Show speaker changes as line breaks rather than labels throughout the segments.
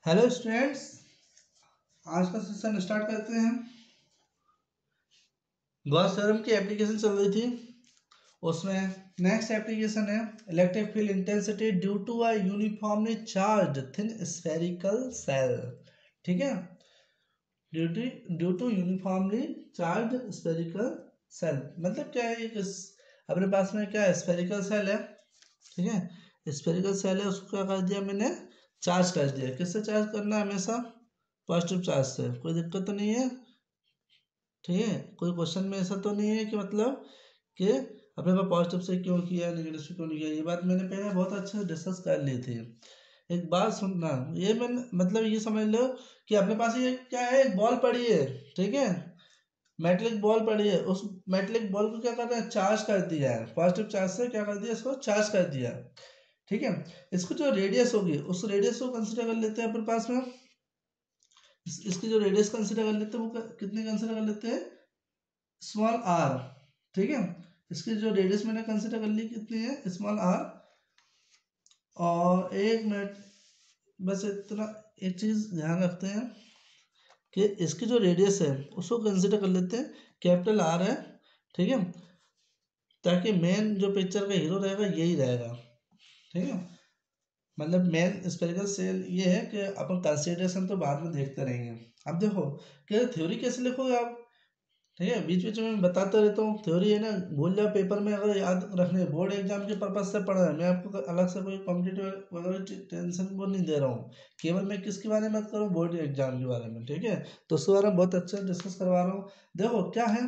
Hello students, आज का session start करते हैं। गॉस थ्योरम की एप्लीकेशन चल रही थी, उसमें नेक्स्ट एप्लीकेशन है electric field intensity due to a uniformly charged thin spherical shell. ठीक है, due to uniformly charged spherical shell मतलब क्या है? अपने पास में क्या है? स्फेरिकल सेल है। ठीक है, स्फेरिकल सेल है, उसको क्या कर दिया मैंने? चार्ज कर दिया। किससे चार्ज करना है? हमेशा पॉजिटिव चार्ज से। कोई दिक्कत तो नहीं है? ठीक है, कोई क्वेश्चन में ऐसा तो नहीं है कि मतलब कि अपने पास पॉजिटिव से क्यों किया, नेगेटिव से क्यों नहीं किया। ये बात मैंने पहले बहुत अच्छे से डिस्कस कर ली थी। एक बात सुनना, ये मैंने मतलब ये समझ लो कि अपने पास ये क्या है? एक बॉल पड़ी है। ठीक है, मेटलिक बॉल पड़ी है। उस मेटलिक बॉल को क्या कर रहे हैं? चार्ज कर दिया है। पॉजिटिव चार्ज से क्या कर दिया? इसको चार्ज कर दिया। ठीक है, इसको जो रेडियस होगी उस रेडियस को कंसिडर कर लेते हैं अपने पास में। इसकी जो रेडियस कंसिडर कर लेते हैं वो कितने कंसिडर कर लेते हैं? Small R. ठीक है, इसकी जो रेडियस मैंने कंसिडर कर ली कितनी है? Small R. और एक मिनट, बस इतना एक चीज ध्यान रखते हैं कि इसकी जो रेडियस है उसको कंसिडर कर लेते हैं कैपिटल आर है। ठीक है, ताकि मेन जो पिक्चर का हीरो रहेगा यही रहेगा। ठीक है, मतलब मेन स्पेरिकल सेल ये है कि अपन कंसिडरेशन तो बाद में देखते रहेंगे। अब देखो कि थ्योरी कैसे लिखोगे आप। ठीक है, बीच बीच में मैं बताता रहता हूँ। थ्योरी है ना, भूल जाओ पेपर में, अगर याद रखने बोर्ड एग्जाम के पर्पज से पढ़ रहे हैं। मैं आपको अलग से कोई कॉम्पिटिटिव वगैरह टेंशन वो नहीं दे रहा हूँ। केवल मैं किसके बारे में बात करूँ? बोर्ड एग्जाम के बारे में। ठीक है, तो उसके बारे में बहुत अच्छा डिस्कस करवा रहा हूँ। देखो क्या है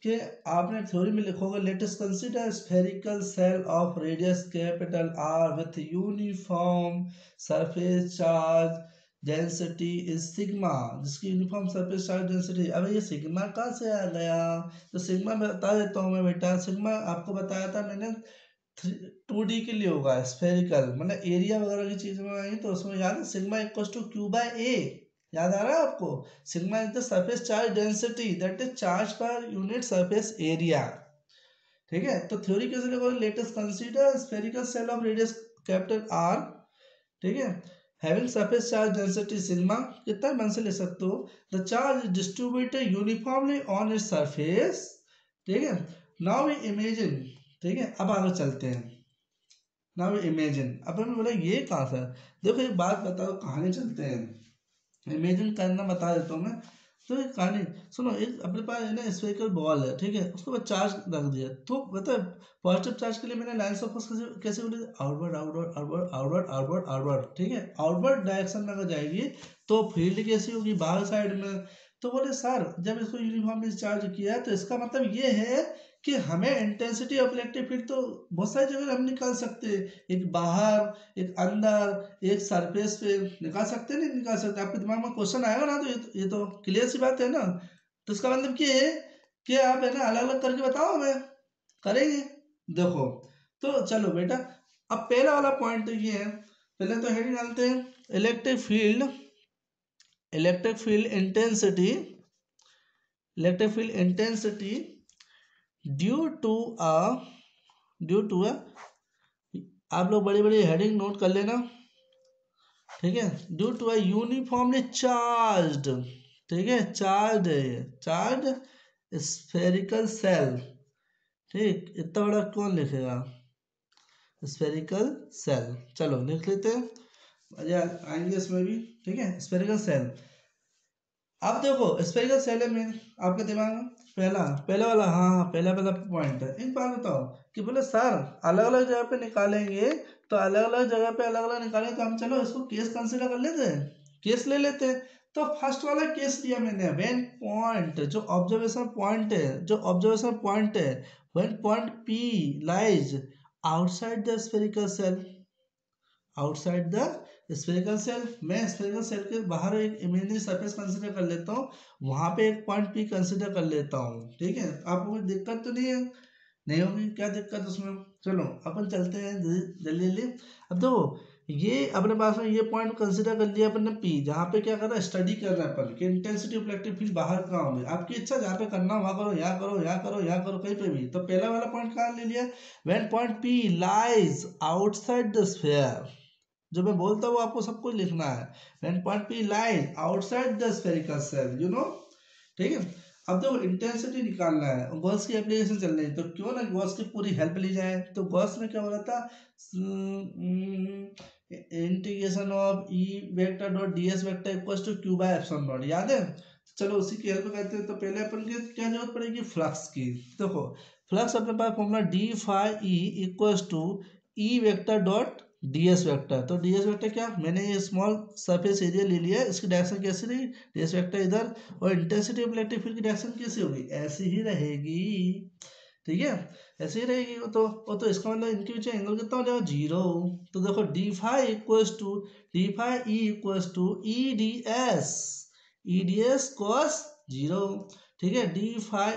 कि आपने थ्योरी में लिखोगे, let us consider spherical shell of radius capital are with uniform surface charge density is sigma, जिसकी यूनिफॉर्म सरफेस चार्ज डेंसिटी। अब ये सिग्मा कहाँ से आ गया? तो सिग्मा बता देता हूँ मैं बेटा। सिग्मा आपको बताया था मैंने, 2D के लिए होगा स्फेरिकल, मतलब एरिया वगैरह की चीज में आई तो उसमें याद है sigma equals to Q by A. याद आ रहा है आपको? Sigma is the surface charge density that is charge per unit surface area. ठीक है, तो थ्योरी कैसे लिखोगे? Let us consider spherical shell of radius capital R. ठीक है, having surface charge density sigma, कितना मन से ले सकते हो? The charge is distributed uniformly on its surface. ठीक है, नाउ वी इमेजिन। ठीक है, अब आगे चलते हैं। नाउ वी इमेजिन, अब हमें बोला ये कहाँ से? देखो एक बात बताओ, कहानी चलते हैं। इमेजिन करना बता देता हूँ मैं। तो एक कहानी सुनो। एक अपने पास है ना स्फेरिकल बॉल है। ठीक है, उसके बाद चार्ज रख दिया तो मतलब पॉजिटिव चार्ज के लिए मैंने लाइन्स ऑफ फोर्स कैसे बोली? Outward outward outward outward outward outward. ठीक है, आउटवर्ड डायरेक्शन में अगर जाएगी तो फील्ड कैसी होगी? बाहर साइड में। तो बोले सर जब इसको यूनिफॉर्मली चार्ज किया है तो इसका मतलब ये है कि हमें इंटेंसिटी ऑफ इलेक्ट्रिक फील्ड तो बहुत सारी जगह हम निकाल सकते हैं। एक बाहर, एक अंदर, एक सरफेस पे निकाल सकते हैं। नहीं निकाल सकते? आपके दिमाग में क्वेश्चन आएगा ना, तो ये तो क्लियर सी बात है ना। तो इसका मतलब क्या है कि आप है ना अलग अलग करके बताओ, हमें करेंगे। देखो तो चलो बेटा, अब पहला वाला पॉइंट तो ये है। पहले तो हेडिंग डालते हैं, electric field, electric field intensity, electric field intensity due to a, due to a, आप लोग बड़ी बड़ी हेडिंग नोट कर लेना। ठीक है, due to a uniformly charged. ठीक है, चार्ज है ये, चार्ज स्फेरिकल सेल। ठीक, इतना बड़ा कौन लिखेगा? Spherical shell. चलो लिख लेते हैं, मजा आएंगे इसमें भी। ठीक है, स्फेरिकल सेल। अब देखो स्फेरिकल सेल में आपके दिमाग में पहला पहला वाला, हाँ हाँ, पहला पहला पॉइंट है। एक बात बताओ कि बोले सर अलग अलग जगह पे निकालेंगे, तो अलग अलग जगह पे अलग अलग निकालें तो हम चलो इसको केस कंसिडर कर लेते हैं, केस ले लेते हैं। तो फर्स्ट वाला केस लिया मैंने, व्हेन पॉइंट, जो ऑब्जर्वेशन पॉइंट है, जो ऑब्जर्वेशन पॉइंट है, when point P lies outside the spherical shell, outside the spherical shell. मैं स्फेरिकल सेल के बाहर एक इमेजिनरी सरफेस कंसीडर कर लेता हूँ, वहां पे एक पॉइंट पी कंसीडर कर लेता हूँ। ठीक है, आपको कोई दिक्कत तो नहीं है? नहीं होगी, क्या दिक्कत उसमें? चलो अपन चलते हैं जल्दी जल्दी। अब देखो ये अपने पास में ये पॉइंट कंसीडर कर लिया अपन ने पी, जहाँ पे क्या कर रहा है? स्टडी कर रहा है अपन कि इंटेंसिटी ऑफ इलेक्ट्रिक फील्ड बाहर कहाँ होगी। आपकी इच्छा जहाँ पे करना वहाँ करो, यहाँ करो, यहाँ करो, यहाँ करो, कहीं पे भी। तो पहला वाला पॉइंट कहाँ ले लिया? When point P lies outside the sphere. जो मैं बोलता हूँ वो आपको सब कुछ लिखना है। When point P lies outside the spherical shell, you know, ठीक है। अब देखो इंटेंसिटी निकालना है, गॉस की एप्लीकेशन चल रही है, तो क्यों ना गॉस की पूरी हेल्प ली जाए। तो गॉस में क्या हो रहा था, integration of E vector dot D S vector equals to Q by epsilon naught, याद है। चलो उसी की हेल्प करते हैं। तो पहले अपन की क्या जरूरत पड़ेगी, फ्लक्स की। देखो फ्लक्स अपने पास formula D phi E equals to E vector dot D S vector. तो डी एस वेक्टर क्या, मैंने ये स्मॉल सरफेस एरिया ले लिया है, इसकी डायरेक्शन कैसी रही, डी एस वेक्टर इधर, और इंटेंसिटी ऑफ इलेक्ट्रिक फील्ड की डायरेक्शन कैसी होगी, ऐसी ही रहेगी, ठीक है, ऐसे ही रहेगी। वो तो इसका मतलब इनके बीच एंगल कितना हो जाएगा, जीरो। तो देखो D phi equals to D phi E equals to E D S cos zero, ठीक है। D phi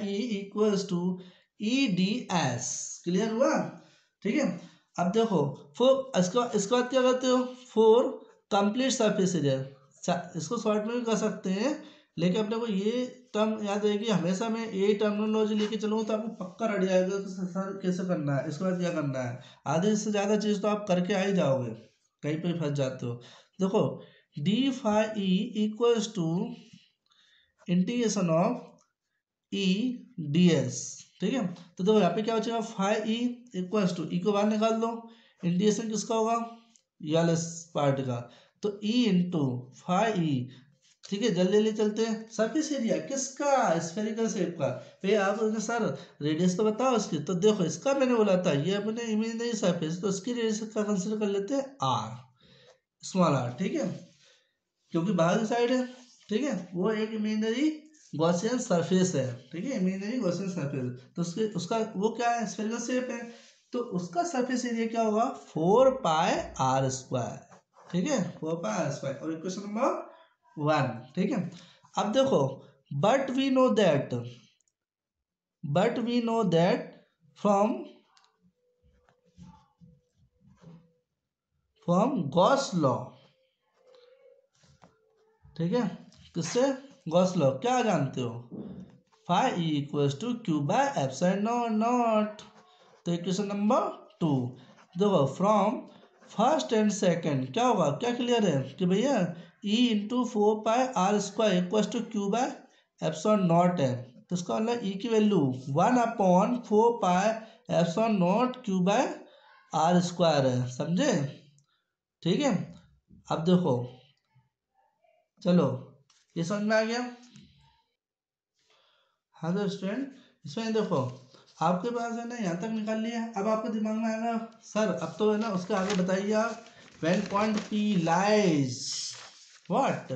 E equals to E D S, clear हुआ, ठीक है। अब देखो फोर इसके बाद क्या करते हो, फोर कंप्लीट सरफेस एरिया, इसको शॉर्ट में भी कर सकते हैं, लेकिन अपने को ये टर्म याद रहेगी हमेशा। मैं ये टर्मिनोलॉजी लेके चलूँगा तो आपको पक्का रेडी आएगा कि सर कैसे करना है, इसके बाद क्या करना है। आधे से ज़्यादा चीज़ तो आप करके आ ही जाओगे, कहीं पर फंस जाते हो। देखो D phi E equals to integration of E D S, ठीक है। तो देखो यहाँ पे क्या बचेगा, phi E equals to, E को बाहर निकाल दो, इंटीग्रेशन किसका होगा, वाले पार्ट का, तो ई इंटू फाई ई, ठीक है। जल्दी जल्दी चलते हैं। सरफेस एरिया किसका, स्फेरिकल शेप का। फिर आप सर रेडियस तो बताओ इसकी, तो देखो इसका मैंने बोला था ये अपने इमेजिनरी सरफेस, तो इसकी रेडियस का कंसिडर कर लेते हैं आर, स्मॉल आर, ठीक है, क्योंकि बाहर की साइड है, ठीक है। वो एक इमेजिनरी गॉसियन सरफेस है, ठीक है, इमेजिनरी गॉसियन सरफेस, तो उसके उसका वो क्या है, स्फेरिकल शेप है, तो उसका सरफेस एरिया क्या होगा, 4πr², ठीक है, 4πr²। और इक्वेशन नंबर 1, ठीक है। अब देखो but we know that from Gauss law, ठीक है, किससे, गॉस लॉ, क्या जानते हो, phi E equals to Q by epsilon naught. तो इक्वेशन नंबर 2, देखो फ्रॉम फर्स्ट एंड सेकंड क्या होगा, क्या क्लियर है कि भैया E into 4πr² equals to Q by epsilon naught है। तो इसका मतलब ई की वैल्यू 1/4π∈0 क्यू बाय r² है, समझे, ठीक है। अब देखो चलो ये समझ में आ गया। हाँ तो स्टूडेंट इसमें देखो आपके पास है ना, यहाँ तक निकाल लिया। अब आपके दिमाग में आएगा सर अब तो है ना उसके आगे बताइए आप, when point P lies what,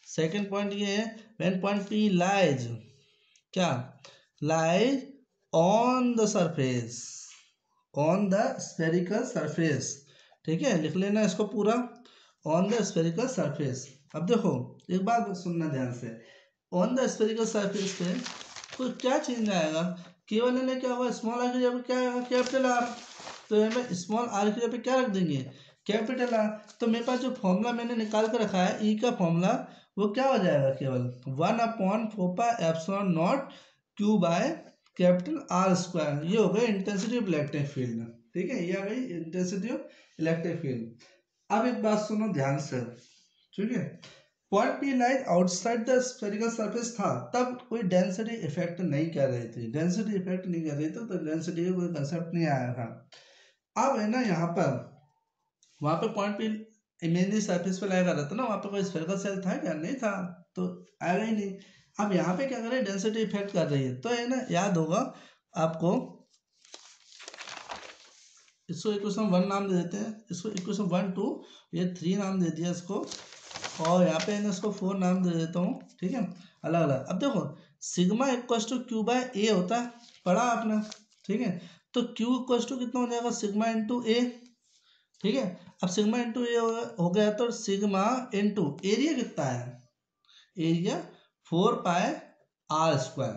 second point ये है व्हेन पॉइंट पी लाइज, क्या, lies on the surface, on the spherical surface, ठीक है, लिख लेना इसको पूरा, ऑन द स्फेरिकल सरफेस। अब देखो एक बात सुनना ध्यान से, ऑन द स्फेरिकल सरफेस पे तो क्या चेंज आएगा, केवल इन्हें क्या होगा, स्मॉल आर की जगह पे क्या आएगा, कैपिटल आर। तो हमें स्मॉल आर की जगह पे क्या रख देंगे, कैपिटल आर। तो मेरे पास जो फॉर्मूला मैंने निकाल कर रखा है ई का फॉर्मूला, वो क्या हो जाएगा, केवल 1/4π∈0 क्यू बाय कैपिटल r²। ये हो गई इंटेंसिटी ऑफ इलेक्ट्रिक फील्ड, ठीक है, ये आ गई इंटेंसिटी ऑफ इलेक्ट्रिक फील्ड। अब एक बात सुनो ध्यान से, ठीक है, point P light outside the spherical surface था तब कोई डेंसिटी इफेक्ट नहीं कर रही थी, डेंसिटी इफेक्ट नहीं कर रही थी, तो डेंसिटी का कोई कंसेप्ट नहीं आया था। अब है ना यहाँ पर, वहाँ पे पॉइंट पी इमेजिनरी सरफेस पे लगा रहता ना, वहाँ पे कोई स्फेरिकल सेल था क्या, नहीं था, तो आएगा ही नहीं। अब यहाँ पे क्या कर रहे हैं, डेंसिटी इफेक्ट कर रही है, तो है ना याद होगा आपको, इसको इक्वेशन 1 नाम दे देते हैं, इसको इक्वेशन 1 2 ये 3 नाम दे दिया इसको, और यहाँ पे ना इसको 4 नाम दे देता हूँ, ठीक है, अलग अलग। अब देखो sigma equals to Q by A होता है, पढ़ा आपने, ठीक है, तो क्यू इक्वल्स टू कितना हो जाएगा, सिग्मा इंटू ए, ठीक है। अब सिग्मा इंटू ए हो गया, तो सिग्मा इंटू एरिया कितना है, एरिया 4πr²,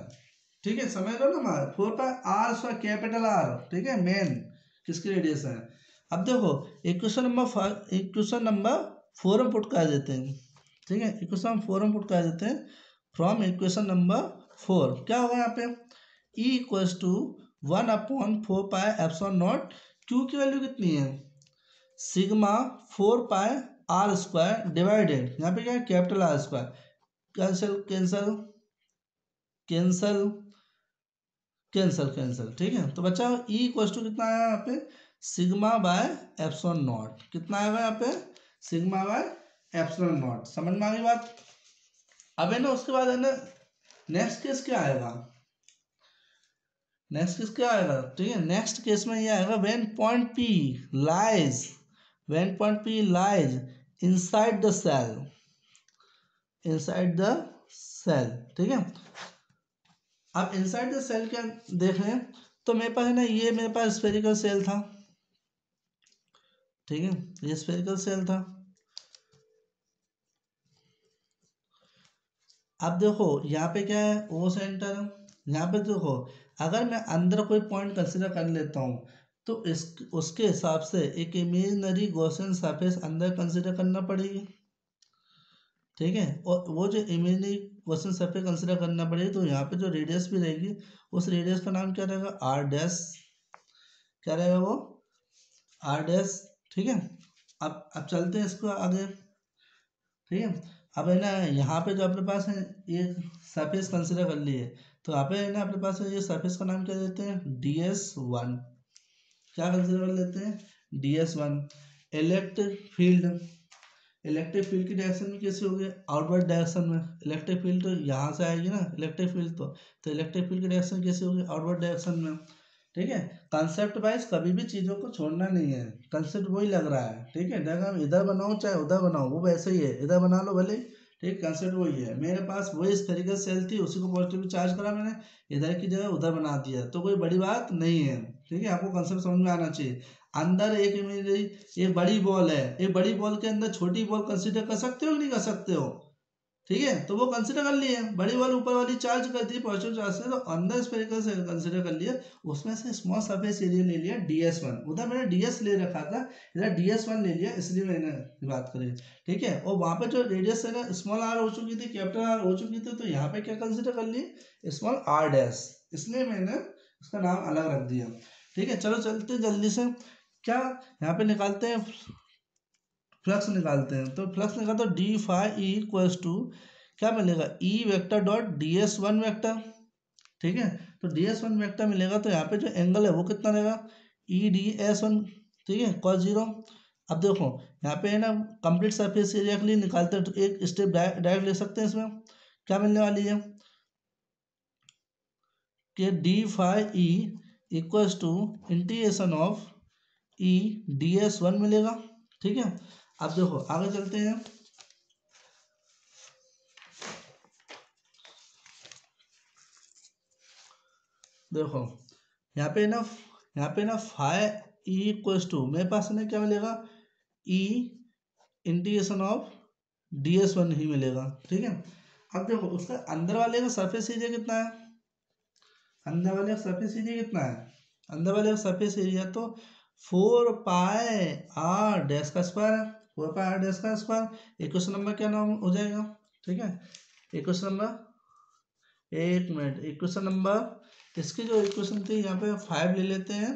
ठीक है, समझ लो ना हमारा 4πr² कैपिटल आर, ठीक है, मेन किसकी रेडियस है। अब देखो इक्वेशन नंबर 4 में पुट कर देते हैं, ठीक है, इक्वेशन 4 में पुट कर देते हैं, फ्रॉम इक्वेशन नंबर 4 क्या होगा यहाँ पे, ई इक्वल्स टू 1/4π∈0 क्यू की वैल्यू कितनी है, सिग्मा 4 पाई r² डिवाइडेड, यहाँ पे क्या है capital R square, cancel cancel cancel cancel cancel, ठीक है। तो बच्चा ई इक्वल टू कितना आया यहाँ पे, सिग्मा बाय एप्सिलॉन नॉट, कितना आएगा यहाँ पे, सिग्मा बाय एप्सिलॉन नॉट। समझ में आ गई बात। अब है ना उसके बाद है ना नेक्स्ट केस क्या आएगा, नेक्स्ट केस क्या आएगा, ठीक है। नेक्स्ट केस में ये आएगा when point P lies, when point P lies inside the shell, inside the shell, ठीक है। अब इनसाइड द सेल क्या देख रहे हैं, तो मेरे पास है ना ये मेरे पास स्फेरिकल सेल था, ठीक है, ये स्फेरिकल सेल था। अब देखो यहाँ पे क्या है ओ सेंटर, यहाँ पे देखो अगर मैं अंदर कोई पॉइंट कंसिडर कर लेता हूँ तो इस उसके हिसाब से एक इमेजिनरी गॉसियन सरफेस अंदर कंसिडर करना पड़ेगी, ठीक है। और वो जो इमेजिनरी गॉसियन सरफेस कंसिडर करना पड़ेगी तो यहाँ पे जो रेडियस भी रहेगी उस रेडियस का नाम क्या रहेगा, आर डैश, क्या रहेगा वो, आर डैश, ठीक है। अब चलते हैं इसको आगे, ठीक है। अब है ना यहाँ पे जो अपने पास है ये सरफेस कंसिडर कर लिए, तो यहाँ पे है ना अपने पास है ये सरफेस का नाम क्या देते हैं, DS1, क्या कंसिडर कर लेते हैं DS1। Electric field, electric field की डायरेक्शन में कैसे होगी, आउटवर्ड डायरेक्शन में, इलेक्ट्रिक फील्ड तो यहाँ से आएगी ना इलेक्ट्रिक फील्ड, तो इलेक्ट्रिक फील्ड की डायरेक्शन कैसे होगी, आउटवर्ड डायरेक्शन में, ठीक है। कंसेप्ट वाइज कभी भी चीज़ों को छोड़ना नहीं है, कंसेप्ट वही लग रहा है, ठीक है। अगर हम इधर बनाओ चाहे उधर बनाओ वो वैसे ही है, इधर बना लो भले, ठीक, कंसेप्ट वही है। मेरे पास वही स्फेरिकल सेल थी, उसी को पॉजिटिव चार्ज करा मैंने, इधर की जगह उधर बना दिया, तो कोई बड़ी बात नहीं है, ठीक है। आपको कंसेप्ट समझ में आना चाहिए। अंदर एक इमेजरी, एक बड़ी बॉल है, एक बड़ी बॉल के अंदर छोटी बॉल कंसीडर कर सकते हो कि नहीं कर सकते हो, ठीक है। तो वो कंसिडर कर लिए, बड़ी वाली ऊपर वाली चार्ज करती है पॉजिटिव चार्ज से, तो अंदर स्फेरिकल से कंसिडर कर लिया, उसमें से स्मॉल सरफेस एरिया ले लिया DS1, उधर मैंने DS ले रखा था, इधर DS1 ले लिया, इसलिए मैंने बात करी, ठीक है। और वहाँ पे जो रेडियस है ना स्मॉल आर हो चुकी थी, कैपिटल आर हो चुकी थी, तो यहाँ पे क्या कंसिडर कर लिए, स्मॉल आर डैश, इसलिए मैंने उसका नाम अलग रख दिया, ठीक है। चलो चलते जल्दी से, क्या यहाँ पे निकालते हैं, फ्लक्स निकालते हैं, तो फ्लक्स निकालते तो D phi इक्वल्स टू क्या मिलेगा, E vector dot DS1 vector, ठीक है। तो DS1 वेक्टर मिलेगा, तो यहाँ पे जो एंगल है वो कितना रहेगा, EDS1, ठीक है, cos 0। अब देखो यहाँ पे है ना कंप्लीट सरफेस एरिया के लिए निकालते हैं, तो एक स्टेप डायरेक्ट ले सकते हैं, इसमें क्या मिलने वाली है कि D phi equals to integration of EDS1 मिलेगा, ठीक है। अब देखो आगे चलते हैं, देखो यहाँ पे ना फाइ ई इक्वल्स टू मेरे पास ना क्या मिलेगा, ई इंटीग्रेशन ऑफ DS1 ही मिलेगा, ठीक है। अब देखो उसका अंदर वाले का सरफेस एरिया कितना है, अंदर वाले का सरफेस एरिया कितना है, अंदर वाले का सरफेस एरिया तो 4 पाई r डैश का स्क्वायर है, 4 पाई r डैश का स्क्वायर। इक्वेशन नंबर क्या नाम हो जाएगा, ठीक है। इक्वेशन नंबर, एक मिनट, इक्वेशन नंबर इसकी जो इक्वेशन थी यहाँ पे 5 ले लेते हैं,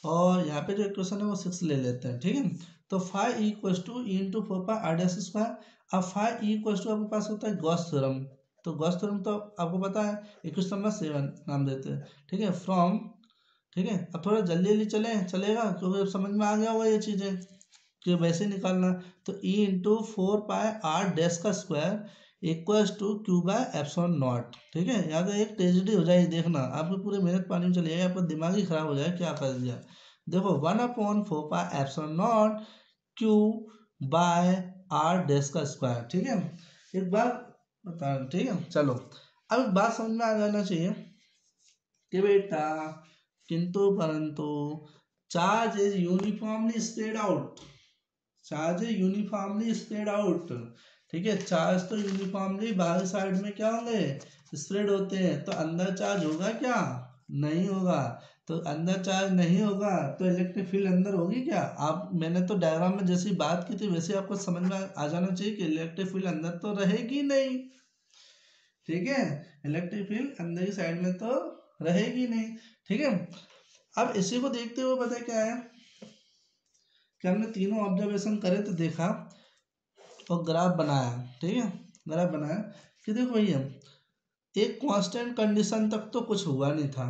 और यहाँ पे जो इक्वेशन है वो 6 ले लेते हैं, ठीक है। तो phi equals to E into 4 pi r dash square. अब फाइ इक्वल्स टू आपके पास होता है गॉस थ्योरम, तो गॉस थ्योरम तो आपको पता है, इक्वेशन नंबर 7 नाम देते हैं, ठीक है, फ्रॉम, ठीक है। अब थोड़ा जल्दी जल्दी चलेगा क्योंकि अब समझ में आ गया हुआ ये चीज़ें कि वैसे निकालना। तो E into 4 pi r dash का square equals to Q by epsilon naught, ठीक है। यहाँ तो एक ट्रेजेडी हो जाएगी, देखना आपकी पूरी मेहनत पानी में चली जाएगी, आपका दिमाग ही खराब हो जाए क्या कर दिया। देखो 1/4 pi epsilon naught Q by r dash का स्क्वायर, ठीक है। एक बार बता, ठीक है। चलो अब एक बात समझ में आ जाना चाहिए कि बेटा किंतु परंतु charge is uniformly spread out, charge uniformly spread out, ठीक है। चार्ज तो यूनिफॉर्मली बाहर साइड में क्या होंगे, स्प्रेड होते हैं, तो अंदर चार्ज होगा क्या, नहीं होगा। तो अंदर चार्ज नहीं होगा तो इलेक्ट्रिक फील्ड अंदर होगी क्या, आप मैंने तो डायग्राम में जैसी बात की थी वैसे आपको समझ में आ जाना चाहिए कि इलेक्ट्रिक फील्ड अंदर तो रहेगी नहीं, ठीक है। इलेक्ट्रिक फील्ड अंदर की साइड में तो रहेगी नहीं, ठीक है। अब इसी को देखते हुए पता है क्या है कि हमने तीनों ऑब्जर्वेशन करे तो देखा और ग्राफ बनाया, ठीक है, ग्राफ बनाया कि देखो भैया एक कांस्टेंट कंडीशन तक तो कुछ हुआ नहीं था।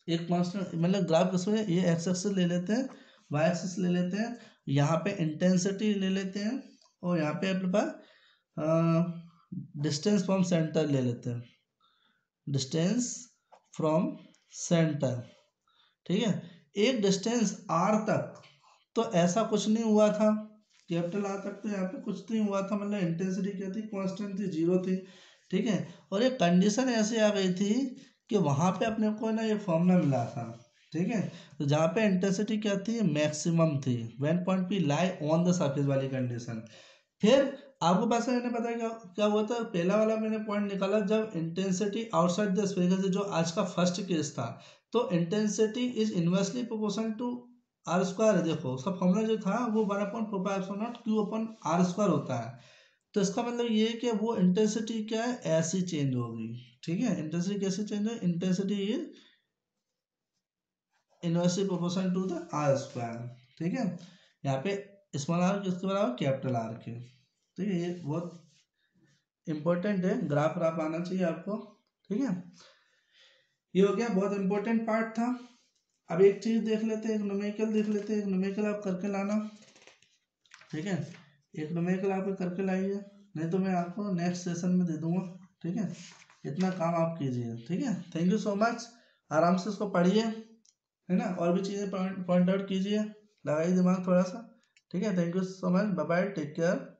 एक कांस्टेंट मतलब ग्राफ किसमें, ये एक्स एक्सिस ले लेते हैं, वाई एक्सिस ले लेते हैं, यहाँ पे इंटेंसिटी ले लेते हैं और यहाँ पे अपने पास डिस्टेंस फ्रॉम सेंटर ले लेते हैं, डिस्टेंस फ्रॉम सेंटर, ठीक है। एक डिस्टेंस आर तक तो ऐसा कुछ नहीं हुआ था, कैपिटल आर तक तो यहाँ पे कुछ नहीं हुआ था, मतलब इंटेंसिटी क्या थी, कांस्टेंट थी, जीरो थी, ठीक है। और एक कंडीशन ऐसी आ गई थी कि वहाँ पे अपने को ना ये फॉर्मूला मिला था, ठीक है। तो जहाँ पे इंटेंसिटी क्या थी, मैक्सिमम थी, when point P lie on the surface वाली कंडीशन। फिर आपको पास मैंने पता है क्या क्या हुआ था, पहला वाला मैंने पॉइंट निकाला जब इंटेंसिटी आउटसाइड द स्फीयर, जो आज का फर्स्ट केस था, तो intensity is inversely proportional to R square है। देखो उसका फॉर्मूला जो था वो 1/4π क्यू अपन आर स्क्वायर होता है। तो इसका मतलब ये है कि वो इंटेंसिटी क्या है, ऐसी चेंज होगी, ठीक है। इंटेंसिटी कैसे चेंज हो, intensity is inversely proportional to the R square, ठीक है। यहाँ पे स्मॉल आर किसके बराबर, कैपिटल आर के, ठीक है। ये बहुत इंपॉर्टेंट है, ग्राफ व्राफ आना चाहिए आपको, ठीक है। ये हो गया, बहुत इंपॉर्टेंट पार्ट था। अब एक चीज देख लेते हैं, एक न्यूमेरिकल देख लेते हैं, एक न्यूमेरिकल आप करके लाना, ठीक है। एक न्यूमेरिकल आप करके लाइए, नहीं तो मैं आपको नेक्स्ट सेशन में दे दूंगा, ठीक है। इतना काम आप कीजिए, ठीक है। थैंक यू सो मच, आराम से इसको पढ़िए, है ना, और भी चीज़ें पॉइंट आउट कीजिए, लगाइए दिमाग थोड़ा सा, ठीक है। Thank you so much, bye bye, take care.